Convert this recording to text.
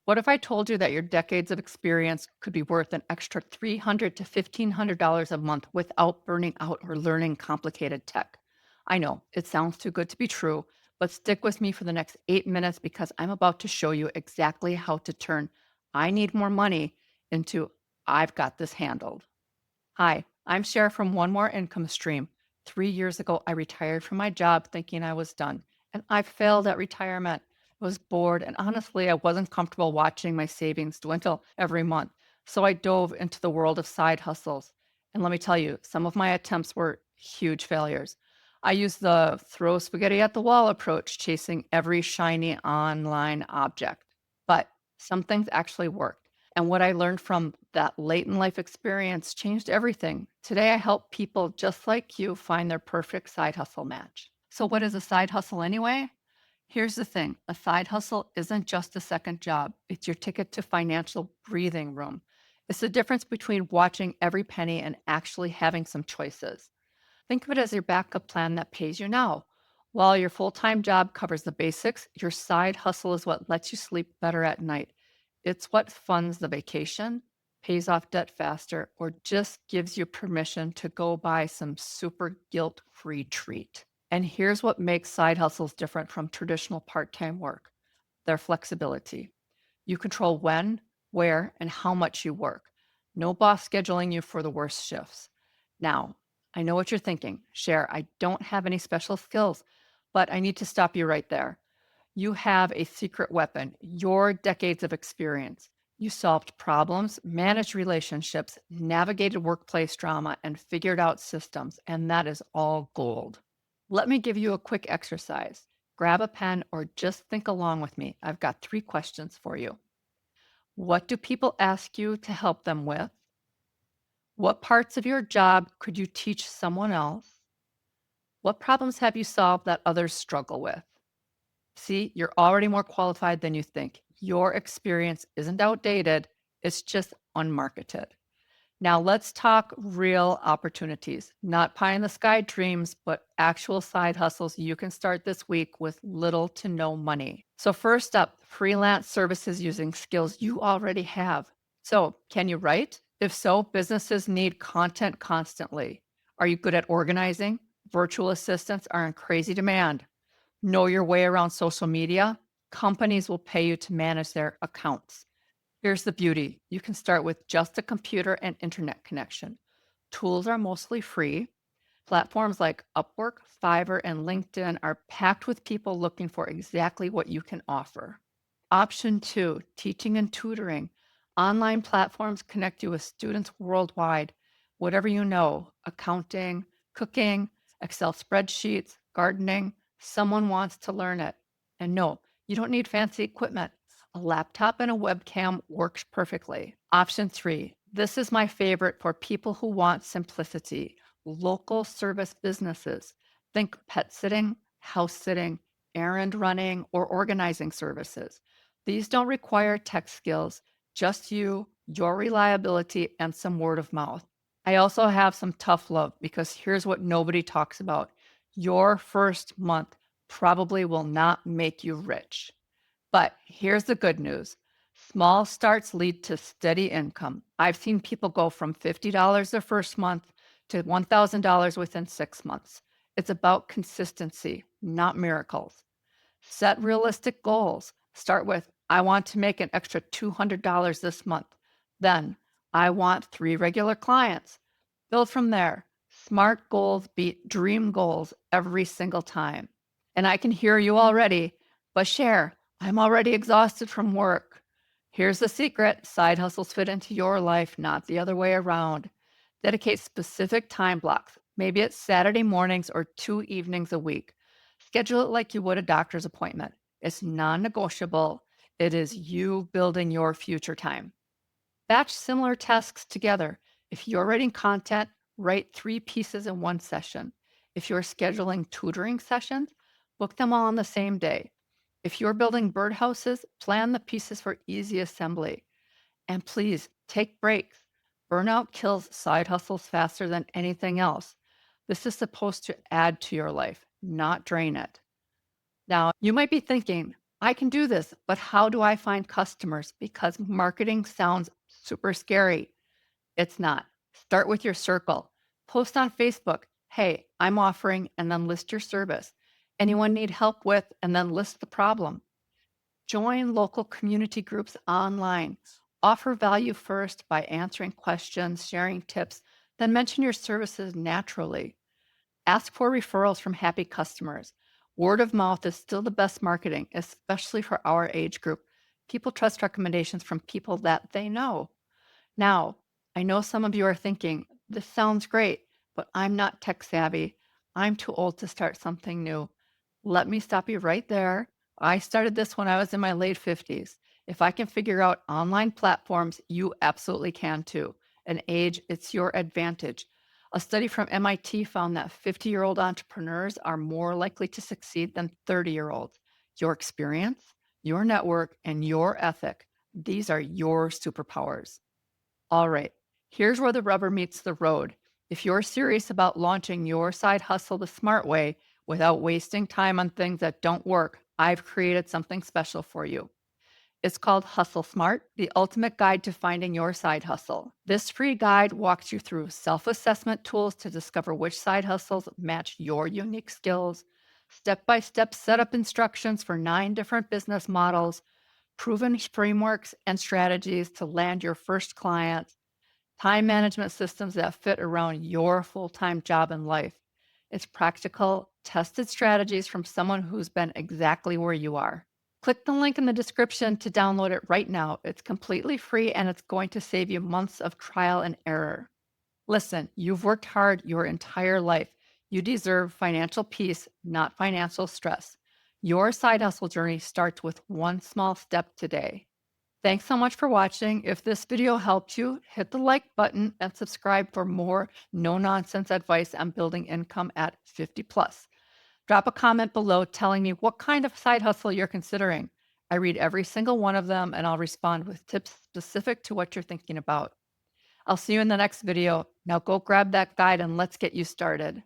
What if I told you that your decades of experience could be worth an extra $300 to $1,500 a month without burning out or learning complicated tech? I know it sounds too good to be true, but stick with me for the next 8 minutes because I'm about to show you exactly how to turn I need more money into I've got this handled. Hi, I'm Cher from One More Income Stream. 3 years ago, I retired from my job thinking I was done, and I failed at retirement. I was bored, and honestly, I wasn't comfortable watching my savings dwindle every month. So I dove into the world of side hustles. And let me tell you, some of my attempts were huge failures. I used the throw spaghetti at the wall approach, chasing every shiny online object. But some things actually worked. And what I learned from that late in life experience changed everything. Today, I help people just like you find their perfect side hustle match. So, what is a side hustle anyway? Here's the thing, a side hustle isn't just a second job, it's your ticket to financial breathing room. It's the difference between watching every penny and actually having some choices. Think of it as your backup plan that pays you now. While your full time job covers the basics, your side hustle is what lets you sleep better at night. It's what funds the vacation, pays off debt faster, or just gives you permission to go buy some super guilt free treat. And here's what makes side hustles different from traditional part time work: their flexibility. You control when, where, and how much you work. No boss scheduling you for the worst shifts. Now, I know what you're thinking. Cher, I don't have any special skills, but I need to stop you right there. You have a secret weapon, your decades of experience. You solved problems, managed relationships, navigated workplace drama, and figured out systems, and that is all gold. Let me give you a quick exercise. Grab a pen or just think along with me. I've got 3 questions for you. What do people ask you to help them with? What parts of your job could you teach someone else? What problems have you solved that others struggle with? See, you're already more qualified than you think. Your experience isn't outdated, it's just unmarketed. Now, let's talk real opportunities, not pie in the sky dreams, but actual side hustles you can start this week with little to no money. So, first up, freelance services using skills you already have. So, can you write? If so, businesses need content constantly. Are you good at organizing? Virtual assistants are in crazy demand. Know your way around social media? Companies will pay you to manage their accounts. Here's the beauty: you can start with just a computer and internet connection. Tools are mostly free. Platforms like Upwork, Fiverr, and LinkedIn are packed with people looking for exactly what you can offer. Option two, teaching and tutoring. Online platforms connect you with students worldwide. Whatever you know, accounting, cooking, Excel spreadsheets, gardening, someone wants to learn it. And no, you don't need fancy equipment. A laptop and a webcam works perfectly. Option three, this is my favorite for people who want simplicity: local service businesses. Think pet sitting, house sitting, errand running, or organizing services. These don't require tech skills, just you, your reliability, and some word of mouth. I also have some tough love because here's what nobody talks about: your first month probably will not make you rich. But here's the good news: small starts lead to steady income. I've seen people go from $50 their first month to $1,000 within 6 months. It's about consistency, not miracles. Set realistic goals. Start with, I want to make an extra $200 this month. Then, I want 3 regular clients. Build from there. Smart goals beat dream goals every single time. And I can hear you already, but Cher, I'm already exhausted from work. Here's the secret: side hustles fit into your life, not the other way around. Dedicate specific time blocks. Maybe it's Saturday mornings or 2 evenings a week. Schedule it like you would a doctor's appointment. It's non negotiable. It is you building your future time. Batch similar tasks together. If you're writing content, write 3 pieces in one session. If you're scheduling tutoring sessions, book them all on the same day. If you're building birdhouses, plan the pieces for easy assembly. And please take breaks. Burnout kills side hustles faster than anything else. This is supposed to add to your life, not drain it. Now, you might be thinking, I can do this, but how do I find customers? Because marketing sounds super scary. It's not. Start with your circle. Post on Facebook, hey, I'm offering, and then list your service. Anyone need help with, and then list the problem. Join local community groups online. Offer value first by answering questions, sharing tips, then mention your services naturally. Ask for referrals from happy customers. Word of mouth is still the best marketing, especially for our age group. People trust recommendations from people that they know. Now, I know some of you are thinking, this sounds great, but I'm not tech savvy. I'm too old to start something new. Let me stop you right there. I started this when I was in my late 50s. If I can figure out online platforms, you absolutely can too. And age, it's your advantage. A study from MIT found that 50-year-old entrepreneurs are more likely to succeed than 30-year-olds. Your experience, your network, and your ethic, these are your superpowers. All right, here's where the rubber meets the road. If you're serious about launching your side hustle the smart way without wasting time on things that don't work, I've created something special for you. It's called Hustle Smart, the ultimate guide to finding your side hustle. This free guide walks you through self assessment tools to discover which side hustles match your unique skills, step by step setup instructions for 9 different business models, proven frameworks and strategies to land your first client, time management systems that fit around your full time job and life. It's practical, tested strategies from someone who's been exactly where you are. Click the link in the description to download it right now. It's completely free and it's going to save you months of trial and error. Listen, you've worked hard your entire life. You deserve financial peace, not financial stress. Your side hustle journey starts with one small step today. Thanks so much for watching. If this video helped you, hit the like button and subscribe for more no nonsense advice on building income at 50 plus. Drop a comment below telling me what kind of side hustle you're considering. I read every single one of them and I'll respond with tips specific to what you're thinking about. I'll see you in the next video. Now go grab that guide and let's get you started.